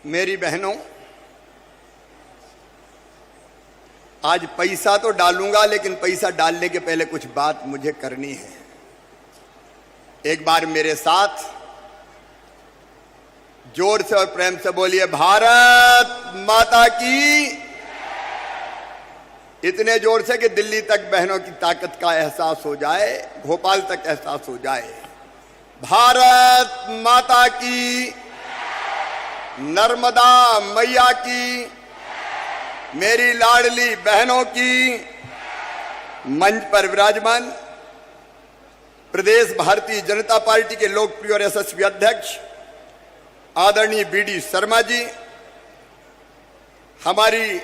मेरी बहनों, आज पैसा तो डालूंगा, लेकिन पैसा डालने के पहले कुछ बात मुझे करनी है। एक बार मेरे साथ जोर से और प्रेम से बोलिए, भारत माता की। इतने जोर से कि दिल्ली तक बहनों की ताकत का एहसास हो जाए, भोपाल तक एहसास हो जाए। भारत माता की, नर्मदा मैया की, मेरी लाडली बहनों की। मंच पर विराजमान प्रदेश भारतीय जनता पार्टी के लोकप्रिय और यशस्वी अध्यक्ष आदरणीय बीडी शर्मा जी, हमारी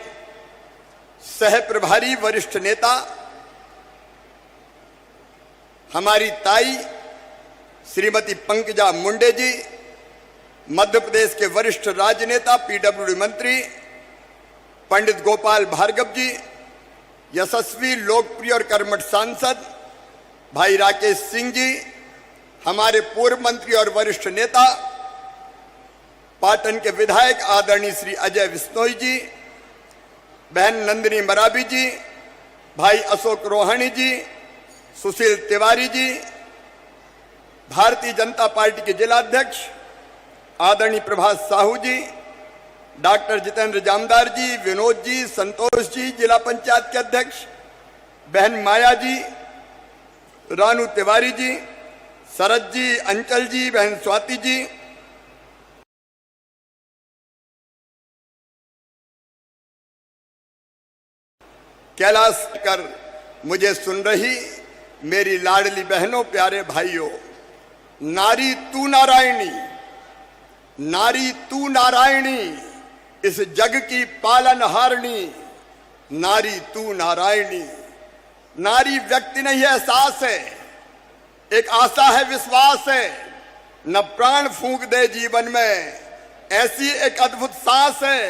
सह प्रभारी वरिष्ठ नेता हमारी ताई श्रीमती पंकजा मुंडे जी, मध्य प्रदेश के वरिष्ठ राजनेता पीडब्ल्यूडी मंत्री पंडित गोपाल भार्गव जी, यशस्वी लोकप्रिय और कर्मठ सांसद भाई राकेश सिंह जी, हमारे पूर्व मंत्री और वरिष्ठ नेता पाटन के विधायक आदरणीय श्री अजय बिश्नोई जी, बहन नंदिनी मरावी जी, भाई अशोक रोहानी जी, सुशील तिवारी जी, भारतीय जनता पार्टी के जिला अध्यक्ष आदरणीय प्रभात साहू जी, डॉक्टर जितेंद्र जामदार जी, विनोद जी, संतोष जी, जिला पंचायत के अध्यक्ष बहन माया जी, रानू तिवारी जी, शरद जी, अंचल जी, बहन स्वाति जी, कैलाश कर मुझे सुन रही मेरी लाडली बहनों, प्यारे भाइयों, नारी तू नारायणी, नारी तू नारायणी, इस जग की पालनहारिणी, नारी तू नारायणी। नारी व्यक्ति नहीं है, एहसास है, एक आशा है, विश्वास है, न प्राण फूंक दे जीवन में, ऐसी एक अद्भुत सांस है।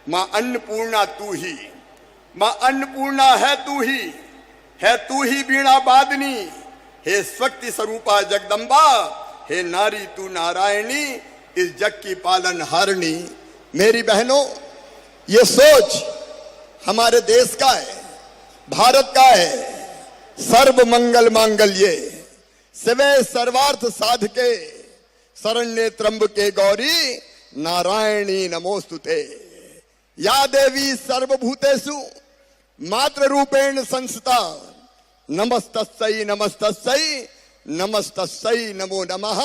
मां अन्नपूर्णा तू ही, मां अन्नपूर्णा है तू ही वीणा वादनी, हे शक्ति स्वरूपा जगदम्बा, हे नारी तू नारायणी, इस जग की पालनहारिणी। मेरी बहनों, ये सोच हमारे देश का है, भारत का है। सर्व मंगल मांगल्ये शिवे सर्वार्थ साधके, शरण्ये त्र्यंबके गौरी, नारायणी नमोस्तुते। या देवी सर्वभूतेषु मातृ रूपेण संस्थिता, नमस्तस्यै नमस्तस्यै नमस्तस्यै नमो नमः।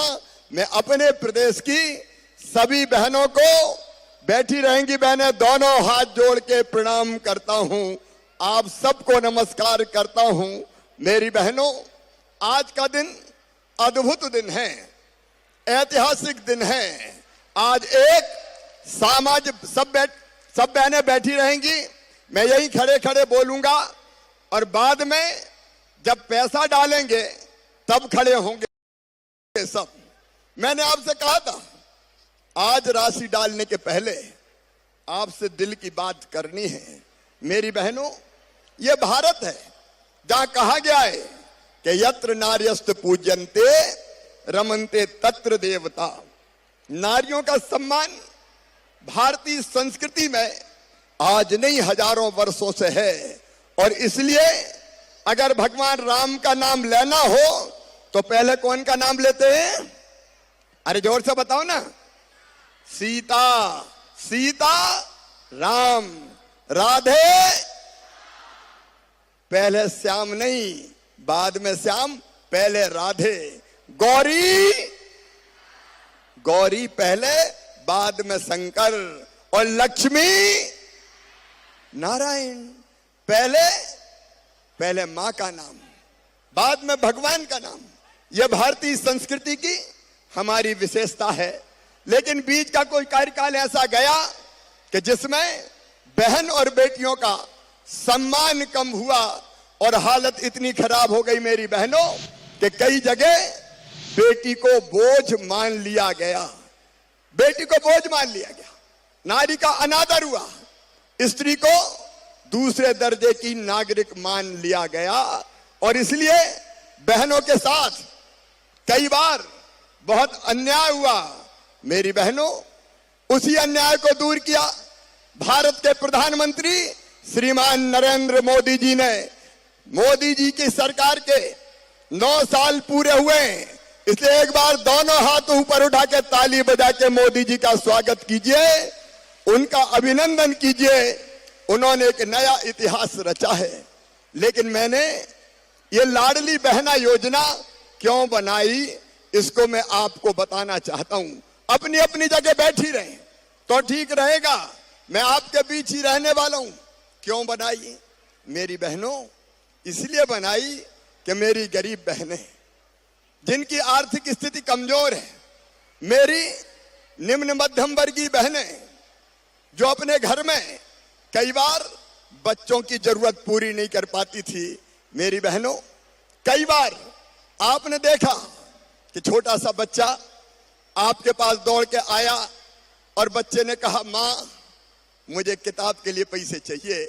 मैं अपने प्रदेश की सभी बहनों को, बैठी रहेंगी बहनें, दोनों हाथ जोड़ के प्रणाम करता हूं। आप सबको नमस्कार करता हूं। मेरी बहनों, आज का दिन अद्भुत दिन है, ऐतिहासिक दिन है। आज एक सामाजिक सब बहनें बैठी रहेंगी, मैं यही खड़े खड़े बोलूंगा, और बाद में जब पैसा डालेंगे तब खड़े होंगे सब। मैंने आपसे कहा था, आज राशि डालने के पहले आपसे दिल की बात करनी है। मेरी बहनों, ये भारत है जहां कहा गया है कि यत्र नार्यस्त पूज्यन्ते रमन्ते तत्र देवता। नारियों का सम्मान भारतीय संस्कृति में आज नहीं, हजारों वर्षों से है। और इसलिए अगर भगवान राम का नाम लेना हो तो पहले कौन का नाम लेते हैं? अरे जोर से बताओ ना। सीता, सीता, राम, राधे, पहले श्याम नहीं, बाद में श्याम, पहले राधे। गौरी, गौरी पहले, बाद में शंकर। और लक्ष्मी नारायण, पहले मां का नाम, बाद में भगवान का नाम। यह भारतीय संस्कृति की हमारी विशेषता है। लेकिन बीच का कोई कार्यकाल ऐसा गया कि जिसमें बहन और बेटियों का सम्मान कम हुआ और हालत इतनी खराब हो गई मेरी बहनों कि कई जगह बेटी को बोझ मान लिया गया, बेटी को बोझ मान लिया गया, नारी का अनादर हुआ, स्त्री को दूसरे दर्जे की नागरिक मान लिया गया। और इसलिए बहनों के साथ कई बार बहुत अन्याय हुआ। मेरी बहनों, उसी अन्याय को दूर किया भारत के प्रधानमंत्री श्रीमान नरेंद्र मोदी जी ने। मोदी जी की सरकार के 9 साल पूरे हुए हैं, इसलिए एक बार दोनों हाथ ऊपर उठा के ताली बजा के मोदी जी का स्वागत कीजिए, उनका अभिनंदन कीजिए। उन्होंने एक नया इतिहास रचा है। लेकिन मैंने ये लाडली बहना योजना क्यों बनाई, इसको मैं आपको बताना चाहता हूं। अपनी अपनी जगह बैठी रहे तो ठीक रहेगा, मैं आपके बीच ही रहने वाला हूं। क्यों बनाई मेरी बहनों? इसलिए बनाई कि मेरी गरीब बहनें जिनकी आर्थिक स्थिति कमजोर है, मेरी निम्न मध्यम वर्गीय बहनें जो अपने घर में कई बार बच्चों की जरूरत पूरी नहीं कर पाती थी। मेरी बहनों, कई बार आपने देखा कि छोटा सा बच्चा आपके पास दौड़ के आया और बच्चे ने कहा, मां मुझे किताब के लिए पैसे चाहिए।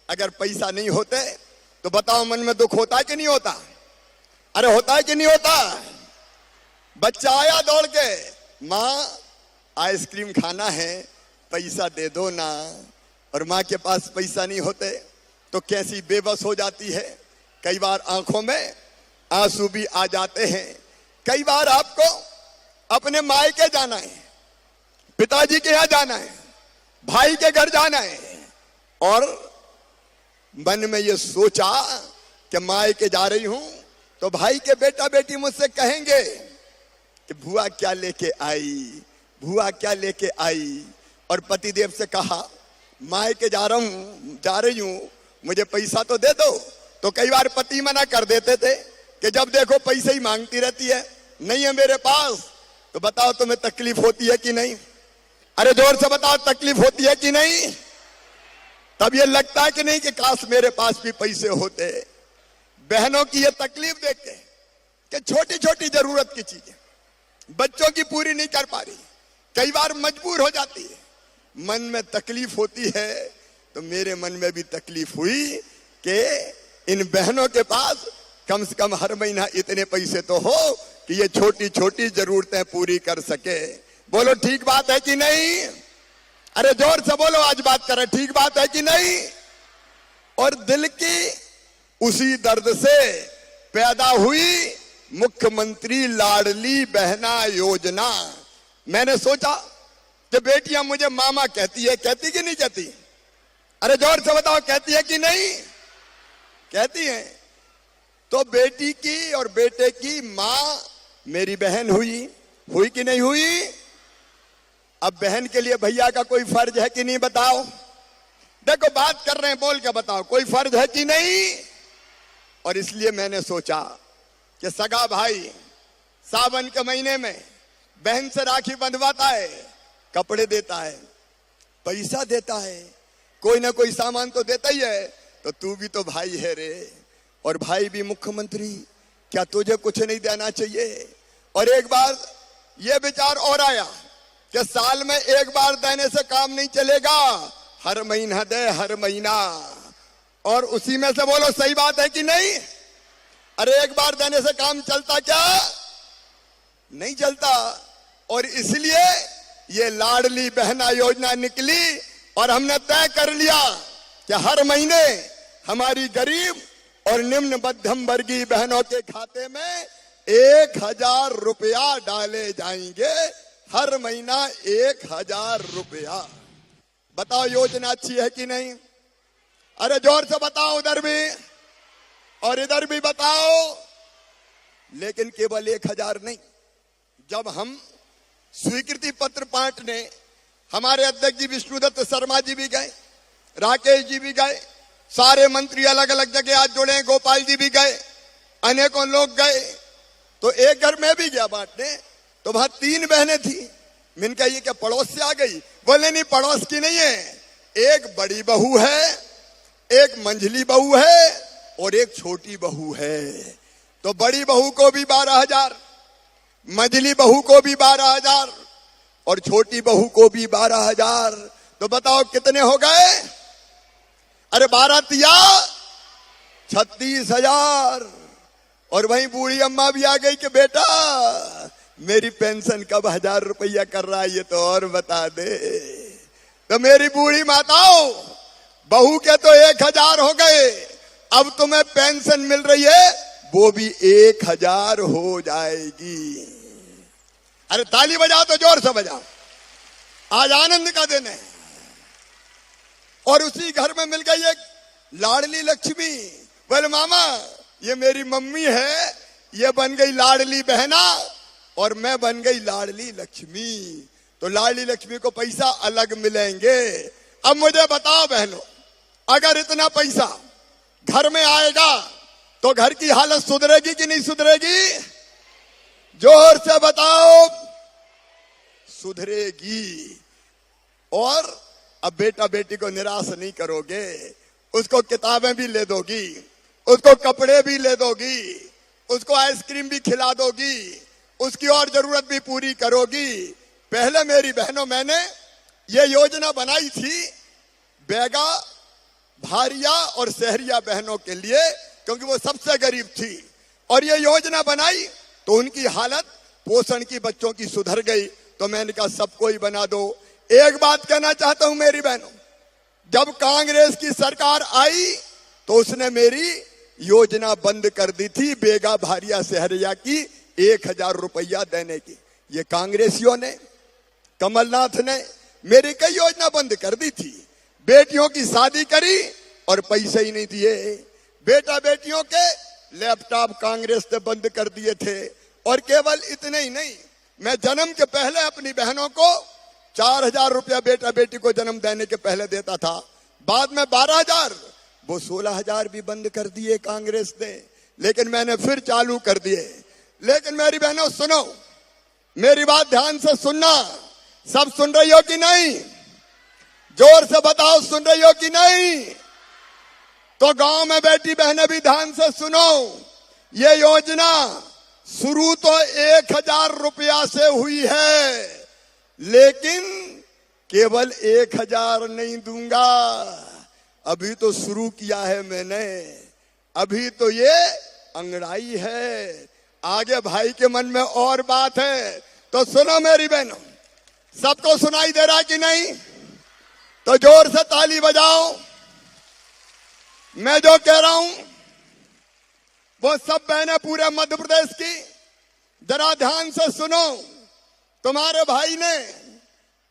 अगर पैसा नहीं होते तो बताओ मन में दुख होता है कि नहीं होता? अरे होता है कि नहीं होता? बच्चा आया दौड़ के, मां आइसक्रीम खाना है, पैसा दे दो ना। और मां के पास पैसा नहीं होते तो कैसी बेबस हो जाती है। कई बार आंखों में आंसू भी आ जाते हैं। कई बार आपको अपने मायके जाना है, पिताजी के यहां जाना है, भाई के घर जाना है, और मन में ये सोचा कि मायके जा रही हूं तो भाई के बेटा बेटी मुझसे कहेंगे कि बुआ क्या लेके आई, बुआ क्या लेके आई। और पतिदेव से कहा, मायके जा रही हूं, मुझे पैसा तो दे दो। तो कई बार पति मना कर देते थे कि जब देखो पैसे ही मांगती रहती है, नहीं है मेरे पास। तो बताओ तुम्हें तकलीफ होती है कि नहीं? अरे जोर से बताओ, तकलीफ होती है कि नहीं? तब ये लगता है कि नहीं कि काश मेरे पास भी पैसे होते। बहनों की ये तकलीफ देख के कि छोटी छोटी जरूरत की चीजें बच्चों की पूरी नहीं कर पा रही, कई बार मजबूर हो जाती है, मन में तकलीफ होती है। तो मेरे मन में भी तकलीफ हुई कि इन बहनों के पास कम से कम हर महीना इतने पैसे तो हो कि ये छोटी छोटी जरूरतें पूरी कर सके। बोलो ठीक बात है कि नहीं? अरे जोर से बोलो, आज बात करें, ठीक बात है कि नहीं? और दिल की उसी दर्द से पैदा हुई मुख्यमंत्री लाडली बहना योजना। मैंने सोचा कि बेटियां मुझे मामा कहती है, कहती कि नहीं कहती? अरे जोर से बताओ, कहती है कि नहीं? कहती है। तो बेटी की और बेटे की मां मेरी बहन हुई कि नहीं हुई? अब बहन के लिए भैया का कोई फर्ज है कि नहीं, बताओ? देखो बात कर रहे हैं, बोल के बताओ, कोई फर्ज है कि नहीं? और इसलिए मैंने सोचा कि सगा भाई सावन के महीने में बहन से राखी बंधवाता है, कपड़े देता है, पैसा देता है, कोई ना कोई सामान तो देता ही है। तो तू भी तो भाई है रे, और भाई भी मुख्यमंत्री, क्या तुझे कुछ नहीं देना चाहिए? और एक बार ये विचार और आया कि साल में एक बार देने से काम नहीं चलेगा, हर महीना दे, हर महीना। और उसी में से बोलो सही बात है कि नहीं? अरे एक बार देने से काम चलता क्या? नहीं चलता। और इसलिए ये लाडली बहना योजना निकली और हमने तय कर लिया कि हर महीने हमारी गरीब और निम्न मध्यम वर्गीय बहनों के खाते में 1000 रुपया डाले जाएंगे। हर महीना 1000 रुपया। बताओ योजना अच्छी है कि नहीं? अरे जोर से बताओ, उधर भी और इधर भी बताओ। लेकिन केवल 1000 नहीं, जब हम स्वीकृति पत्र बांटने हमारे अध्यक्ष जी विष्णुदत्त शर्मा जी भी गए, राकेश जी भी गए, सारे मंत्री अलग अलग जगह आज जुड़े, गोपाल जी भी गए, अनेकों लोग गए। तो एक घर में भी गया बांटने, तो वहां 3 बहनें थी। मैंने कहा ये क्या पड़ोस से आ गई? बोले नहीं, पड़ोस की नहीं है, एक बड़ी बहू है, एक मंझली बहू है और एक छोटी बहू है। तो बड़ी बहू को भी 12,000, मंझली बहू को भी 12,000 और छोटी बहू को भी 12,000। तो बताओ कितने हो गए? अरे 12 तिया 36,000। और वहीं बूढ़ी अम्मा भी आ गई कि बेटा मेरी पेंशन कब 1000 रुपया कर रहा है ये तो और बता दे। तो मेरी बूढ़ी माताओं, बहू के तो 1000 हो गए, अब तुम्हें पेंशन मिल रही है वो भी 1000 हो जाएगी। अरे ताली बजाओ तो जोर से बजाओ, आज आनंद का दिन है। और उसी घर में मिल गई एक लाडली लक्ष्मी। बोले मामा ये मेरी मम्मी है, ये बन गई लाडली बहना और मैं बन गई लाडली लक्ष्मी। तो लाडली लक्ष्मी को पैसा अलग मिलेंगे। अब मुझे बताओ बहनों, अगर इतना पैसा घर में आएगा तो घर की हालत सुधरेगी कि नहीं सुधरेगी? जोर से बताओ। सुधरेगी। और अब बेटा बेटी को निराश नहीं करोगे, उसको किताबें भी ले दोगी, उसको कपड़े भी ले दोगी, उसको आइसक्रीम भी खिला दोगी, उसकी और जरूरत भी पूरी करोगी। पहले मेरी बहनों मैंने ये योजना बनाई थी बेगा, भारिया और शहरिया बहनों के लिए, क्योंकि वो सबसे गरीब थी। और ये योजना बनाई तो उनकी हालत पोषण की बच्चों की सुधर गई। तो मैंने कहा सबको ही बना दो। एक बात कहना चाहता हूं मेरी बहनों, जब कांग्रेस की सरकार आई तो उसने मेरी योजना बंद कर दी थी बेगा, भारिया, शहरिया की 1000 रुपया देने की। ये कांग्रेसियों ने, कमलनाथ ने मेरी कई योजना बंद कर दी थी। बेटियों की शादी करी और पैसे ही नहीं दिए। बेटा बेटियों के लैपटॉप कांग्रेस ने बंद कर दिए थे। और केवल इतने ही नहीं, मैं जन्म के पहले अपनी बहनों को 4000 रुपया बेटा बेटी को जन्म देने के पहले देता था। बाद में 12000, वो 16000 भी बंद कर दिए कांग्रेस ने, लेकिन मैंने फिर चालू कर दिए। लेकिन मेरी बहनों सुनो, मेरी बात ध्यान से सुनना। सब सुन रही हो कि नहीं? जोर से बताओ सुन रही हो कि नहीं? तो गांव में बैठी बहनें भी ध्यान से सुनो। ये योजना शुरू तो 1000 रुपया से हुई है, लेकिन केवल 1000 नहीं दूंगा। अभी तो शुरू किया है मैंने, अभी तो ये अंगड़ाई है। आगे भाई के मन में और बात है। तो सुनो मेरी बहनों, सबको सुनाई दे रहा कि नहीं? तो जोर से ताली बजाओ। मैं जो कह रहा हूं वो सब बहनें पूरे मध्य प्रदेश की जरा ध्यान से सुनो। तुम्हारे भाई ने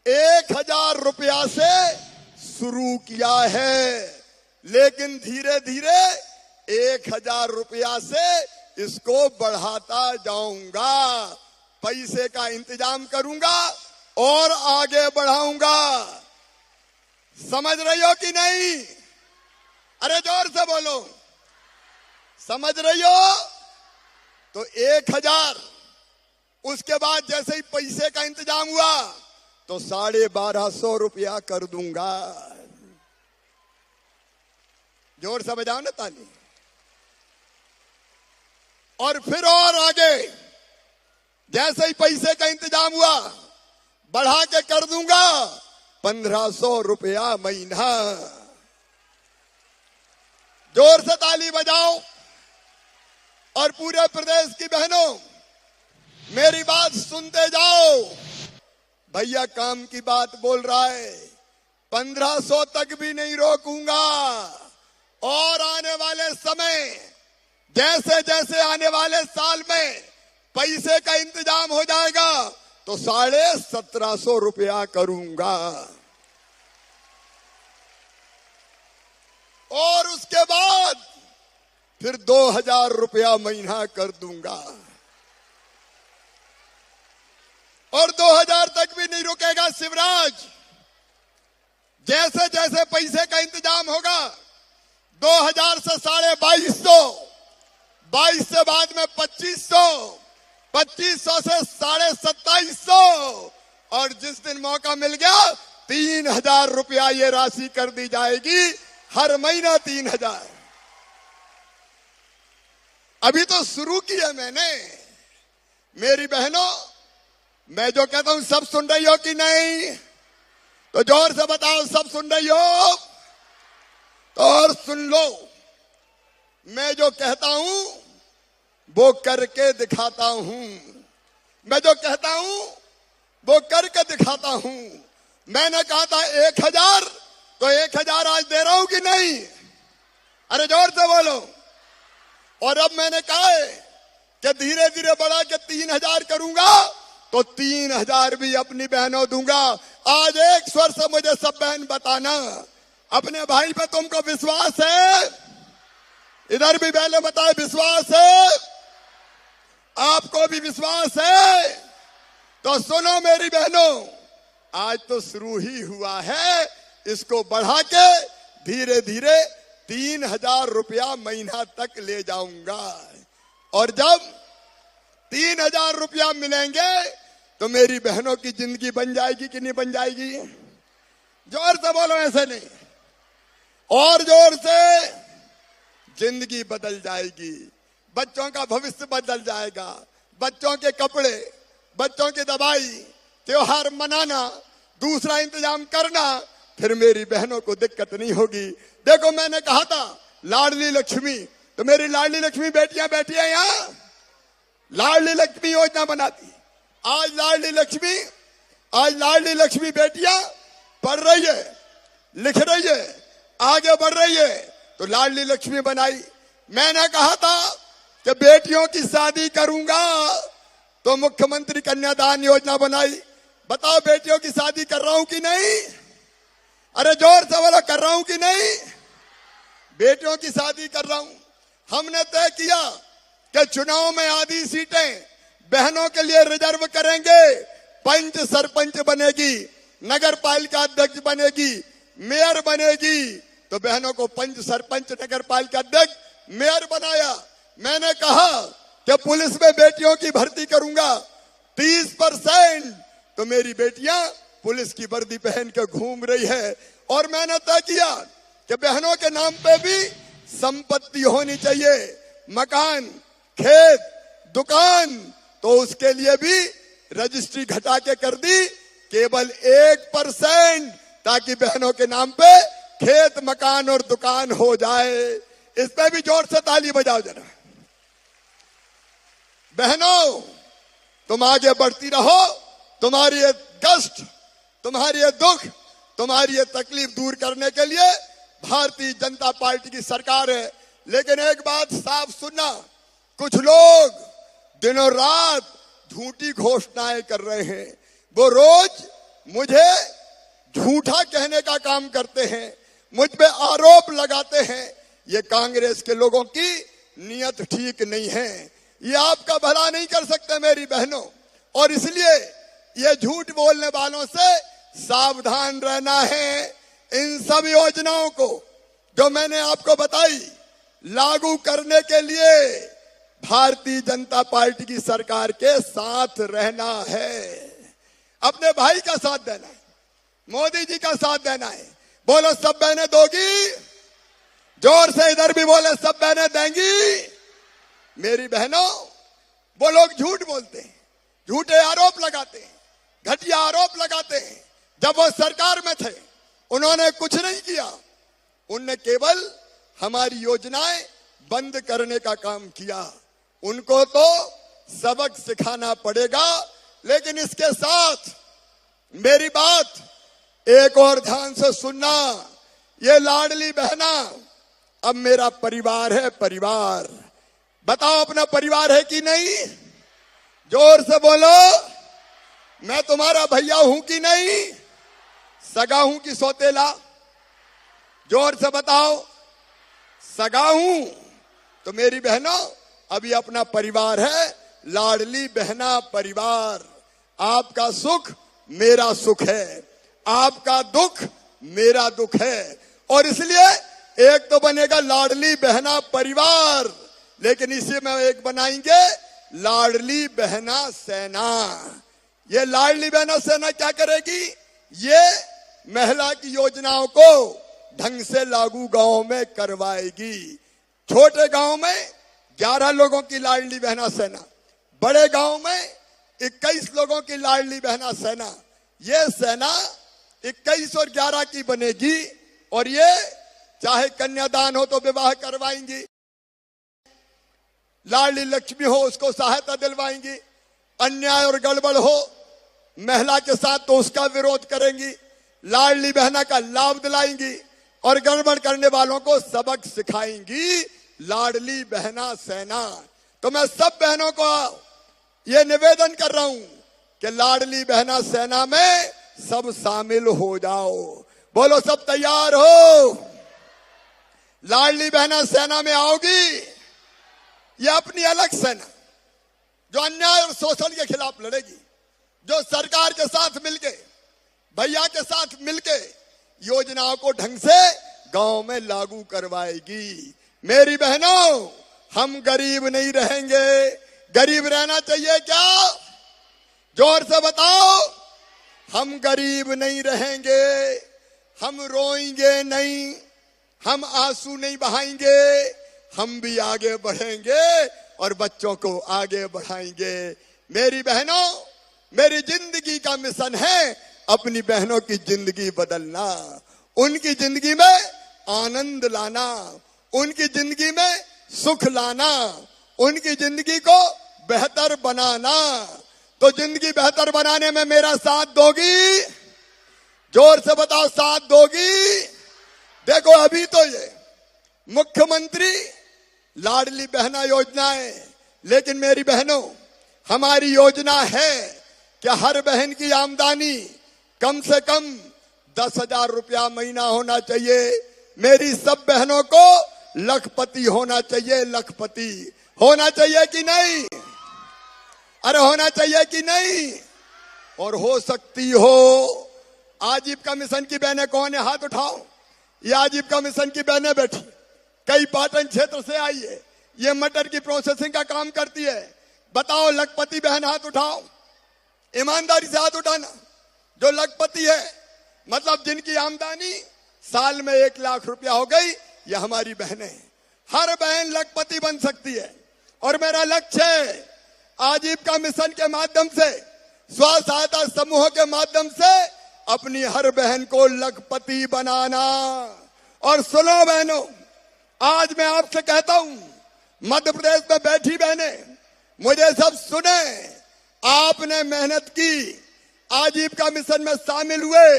1000 रुपया से शुरू किया है, लेकिन धीरे धीरे 1000 रुपया से इसको बढ़ाता जाऊंगा। पैसे का इंतजाम करूंगा और आगे बढ़ाऊंगा। समझ रही हो कि नहीं? अरे जोर से बोलो, समझ रही हो? तो 1000, उसके बाद जैसे ही पैसे का इंतजाम हुआ तो 1250 रुपया कर दूंगा। जोर से बजाओ ना ताली। और फिर और आगे जैसे ही पैसे का इंतजाम हुआ बढ़ा के कर दूंगा 1500 रुपया महीना। जोर से ताली बजाओ। और पूरे प्रदेश की बहनों मेरी बात सुनते जाओ। भैया काम की बात बोल रहा है, 1500 तक भी नहीं रोकूंगा। और आने वाले समय, जैसे जैसे आने वाले साल में पैसे का इंतजाम हो जाएगा तो 1750 रुपया करूंगा। और उसके बाद फिर 2000 रुपया महीना कर दूंगा। और 2000 तक भी नहीं रुकेगा शिवराज। जैसे जैसे पैसे का इंतजाम होगा 2000 से 2250, 22 से बाद में 2500, 2500 से 2750, और जिस दिन मौका मिल गया 3000 रुपया ये राशि कर दी जाएगी। हर महीना 3000। अभी तो शुरू किया मैंने। मेरी बहनों, मैं जो कहता हूं सब सुन रही हो कि नहीं? तो जोर से बताओ सब सुन रही हो? तो और सुन लो, मैं जो कहता हूं वो करके दिखाता हूं। मैं जो कहता हूं वो करके दिखाता हूं। मैंने कहा था 1000, तो 1000 आज दे रहा हूं कि नहीं? अरे जोर से बोलो। और अब मैंने कहा है कि धीरे धीरे बढ़ा के 3000 करूंगा, तो 3000 भी अपनी बहनों दूंगा। आज एक स्वर से मुझे सब बहन बताना, अपने भाई पे तुमको विश्वास है? इधर भी पहले बताए विश्वास है? आपको भी विश्वास है? तो सुनो मेरी बहनों, आज तो शुरू ही हुआ है, इसको बढ़ा के धीरे धीरे 3000 रुपया महीना तक ले जाऊंगा। और जब 3000 रुपया मिलेंगे तो मेरी बहनों की जिंदगी बन जाएगी कि नहीं बन जाएगी? जोर से बोलो, ऐसे नहीं, और जोर से। जिंदगी बदल जाएगी, बच्चों का भविष्य बदल जाएगा। बच्चों के कपड़े, बच्चों की दवाई, त्योहार मनाना, दूसरा इंतजाम करना, फिर मेरी बहनों को दिक्कत नहीं होगी। देखो मैंने कहा था लाडली लक्ष्मी, तो मेरी लाडली लक्ष्मी बेटियां बैठी है यहां, लाडली लक्ष्मी योजना बनाती। आज लाडली लक्ष्मी बेटियां पढ़ रही है, लिख रही है, आगे बढ़ रही है, तो लाडली लक्ष्मी बनाई। मैंने कहा था कि बेटियों की शादी करूंगा, तो मुख्यमंत्री कन्यादान योजना बनाई। बताओ बेटियों की शादी कर रहा हूं कि नहीं? अरे जोर से बोलो, कर रहा हूं कि नहीं? बेटियों की शादी कर रहा हूं। हमने तय किया कि चुनाव में आधी सीटें बहनों के लिए रिजर्व करेंगे। पंच सरपंच बनेगी, नगर पालिका अध्यक्ष बनेगी, मेयर बनेगी, तो बहनों को पंच सरपंच नगर पालिका अध्यक्ष मेयर बनाया। मैंने कहा कि पुलिस में बेटियों की भर्ती करूंगा 30%, तो मेरी बेटियां पुलिस की वर्दी पहन के घूम रही है। और मैंने तय किया कि बहनों के नाम पे भी संपत्ति होनी चाहिए, मकान, खेत, दुकान, तो उसके लिए भी रजिस्ट्री घटा के कर दी केवल 1%, ताकि बहनों के नाम पे खेत, मकान और दुकान हो जाए। इस पे भी जोर से ताली बजाओ जरा। बहनों, तुम आगे बढ़ती रहो। तुम्हारी ये कष्ट, तुम्हारी ये दुख, तुम्हारी ये तकलीफ दूर करने के लिए भारतीय जनता पार्टी की सरकार है। लेकिन एक बात साफ सुनना, कुछ लोग दिनों रात झूठी घोषणाएं कर रहे हैं। वो रोज मुझे झूठा कहने का काम करते हैं, मुझ पे आरोप लगाते हैं। ये कांग्रेस के लोगों की नीयत ठीक नहीं है, ये आपका भला नहीं कर सकते मेरी बहनों। और इसलिए ये झूठ बोलने वालों से सावधान रहना है। इन सब योजनाओं को जो मैंने आपको बताई लागू करने के लिए भारतीय जनता पार्टी की सरकार के साथ रहना है, अपने भाई का साथ देना है, मोदी जी का साथ देना है। बोलो सब बहनें दोगी? जोर से इधर भी बोले, सब बहनें देंगी? मेरी बहनों, वो लोग झूठ बोलते हैं, झूठे आरोप लगाते हैं, घटिया आरोप लगाते हैं। जब वो सरकार में थे उन्होंने कुछ नहीं किया, उनने केवल हमारी योजनाएं बंद करने का काम किया। उनको तो सबक सिखाना पड़ेगा। लेकिन इसके साथ मेरी बात एक और ध्यान से सुनना, ये लाडली बहना अब मेरा परिवार है। परिवार, बताओ अपना परिवार है कि नहीं? जोर से बोलो, मैं तुम्हारा भैया हूं कि नहीं? सगा हूं कि सौतेला? जोर से बताओ। सगा हूं। तो मेरी बहनों, अभी अपना परिवार है, लाडली बहना परिवार। आपका सुख मेरा सुख है, आपका दुख मेरा दुख है। और इसलिए एक तो बनेगा लाडली बहना परिवार, लेकिन इसी में एक बनाएंगे लाडली बहना सेना। ये लाडली बहना सेना क्या करेगी? ये महिला की योजनाओं को ढंग से लागू गांव में करवाएगी। छोटे गांव में 11 लोगों की लाडली बहना सेना, बड़े गांव में 21 लोगों की लाडली बहना सेना। ये सेना 21 और 11 की बनेगी। और ये चाहे कन्यादान हो तो विवाह करवाएंगी, लाडली लक्ष्मी हो उसको सहायता दिलवाएंगी, अन्याय और गड़बड़ हो महिला के साथ तो उसका विरोध करेंगी, लाडली बहना का लाभ दिलाएंगी और गड़बड़ करने वालों को सबक सिखाएंगी लाडली बहना सेना। तो मैं सब बहनों को ये निवेदन कर रहा हूं कि लाडली बहना सेना में सब शामिल हो जाओ। बोलो सब तैयार हो? लाडली बहना सेना में आओगी? ये अपनी अलग सेना जो अन्याय और शोषण के खिलाफ लड़ेगी, जो सरकार के साथ मिलके, भैया के साथ मिलके योजनाओं को ढंग से गांव में लागू करवाएगी। मेरी बहनों, हम गरीब नहीं रहेंगे। गरीब रहना चाहिए क्या? जोर से बताओ। हम गरीब नहीं रहेंगे, हम रोएंगे नहीं, हम आंसू नहीं बहाएंगे, हम भी आगे बढ़ेंगे और बच्चों को आगे बढ़ाएंगे। मेरी बहनों, मेरी जिंदगी का मिशन है अपनी बहनों की जिंदगी बदलना, उनकी जिंदगी में आनंद लाना, उनकी जिंदगी में सुख लाना, उनकी जिंदगी को बेहतर बनाना। तो जिंदगी बेहतर बनाने में मेरा साथ दोगी? जोर से बताओ, साथ दोगी? देखो अभी तो ये मुख्यमंत्री लाडली बहना योजना है, लेकिन मेरी बहनों, हमारी योजना है कि हर बहन की आमदनी कम से कम 10,000 रुपया महीना होना चाहिए। मेरी सब बहनों को लखपति होना चाहिए। लखपति होना चाहिए कि नहीं? अरे होना चाहिए कि नहीं? और हो सकती हो। आजीविका मिशन की बहनें कौन है? हाथ उठाओ। ये आजीविका मिशन की बहनें बैठी, कई पाटन क्षेत्र से आई है, ये मटर की प्रोसेसिंग का काम करती है। बताओ लखपति बहन हाथ उठाओ, ईमानदारी से हाथ उठाना। जो लखपति है मतलब जिनकी आमदनी साल में 1 लाख रुपया हो गई, ये हमारी बहनें हैं। हर बहन लखपति बन सकती है और मेरा लक्ष्य है आजीविका मिशन के माध्यम से, स्व सहायता समूह के माध्यम से अपनी हर बहन को लखपति बनाना। और सुनो बहनों, आज मैं आपसे कहता हूं, मध्य प्रदेश में बैठी बहनें मुझे सब सुने। आपने मेहनत की, आजीविका मिशन में शामिल हुए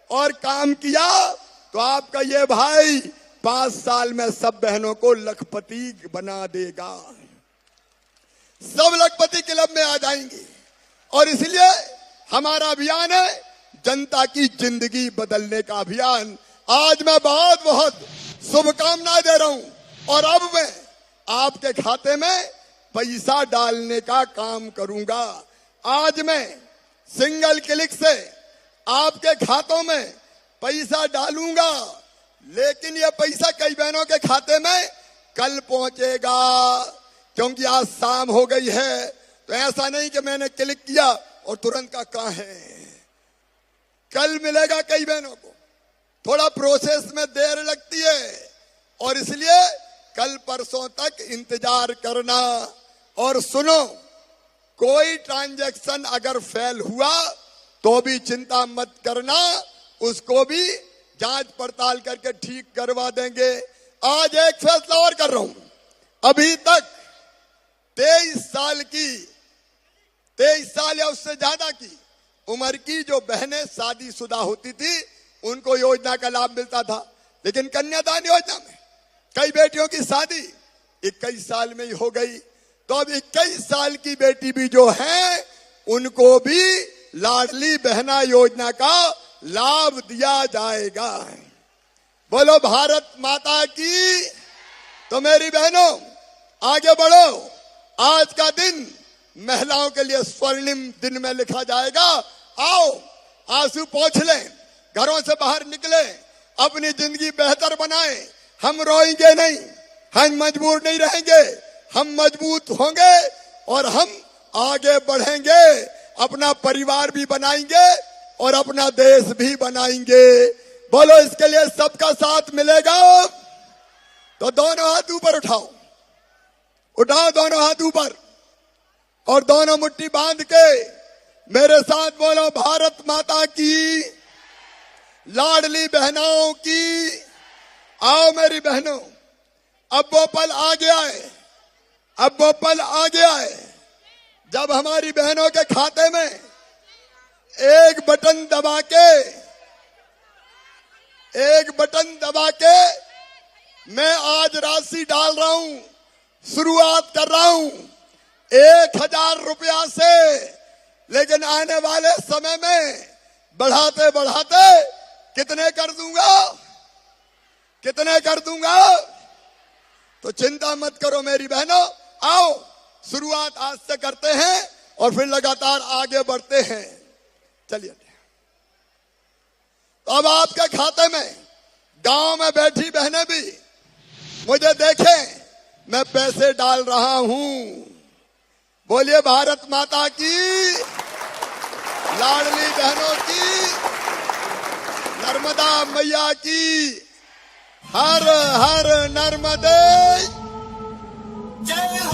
और काम किया, तो आपका ये भाई 5 साल में सब बहनों को लखपति बना देगा। सब लखपति क्लब में आ जाएंगी। और इसलिए हमारा अभियान है जनता की जिंदगी बदलने का अभियान। आज मैं बहुत बहुत शुभकामनाएं दे रहा हूं और अब मैं आपके खाते में पैसा डालने का काम करूंगा। आज मैं सिंगल क्लिक से आपके खातों में पैसा डालूंगा, लेकिन ये पैसा कई बहनों के खाते में कल पहुंचेगा, क्योंकि आज शाम हो गई है। तो ऐसा नहीं कि मैंने क्लिक किया और तुरंत का कहां है। कल मिलेगा कई बहनों को, थोड़ा प्रोसेस में देर लगती है और इसलिए कल परसों तक इंतजार करना। और सुनो, कोई ट्रांजैक्शन अगर फेल हुआ तो भी चिंता मत करना, उसको भी जांच पड़ताल करके ठीक करवा देंगे। आज एक फैसला और कर रहा हूं, अभी तक 23 साल या उससे ज्यादा की उम्र की जो बहनें शादीशुदा होती थी उनको योजना का लाभ मिलता था, लेकिन कन्यादान योजना में कई बेटियों की शादी 21 साल में ही हो गई। तो अब 21 साल की बेटी भी जो है उनको भी लाडली बहना योजना का लाभ दिया जाएगा। बोलो भारत माता की। तो मेरी बहनों आगे बढ़ो। आज का दिन महिलाओं के लिए स्वर्णिम दिन में लिखा जाएगा। आओ आंसू पोंछ लें, घरों से बाहर निकले, अपनी जिंदगी बेहतर बनाएं। हम रोएंगे नहीं, हम मजबूर नहीं रहेंगे, हम मजबूत होंगे और हम आगे बढ़ेंगे, अपना परिवार भी बनाएंगे और अपना देश भी बनाएंगे। बोलो इसके लिए सबका साथ मिलेगा। तो दोनों हाथ ऊपर उठाओ, उठाओ दोनों हाथ ऊपर और दोनों मुट्ठी बांध के मेरे साथ बोलो, भारत माता की, लाडली बहनों की। आओ मेरी बहनों, अब वो पल आ गया है, अब वो पल आ गया है जब हमारी बहनों के खाते में एक बटन दबा के मैं आज राशि डाल रहा हूं, शुरुआत कर रहा हूं 1,000 रुपया से, लेकिन आने वाले समय में बढ़ाते बढ़ाते कितने कर दूंगा। तो चिंता मत करो मेरी बहनों, आओ शुरुआत आज से करते हैं और फिर लगातार आगे बढ़ते हैं। चलिए, तो अब आपके खाते में गांव में बैठी बहनें भी मुझे देखें, मैं पैसे डाल रहा हूं। बोलिए भारत माता की, लाडली बहनों की, नर्मदा मैया की, हर हर नर्मदे। जय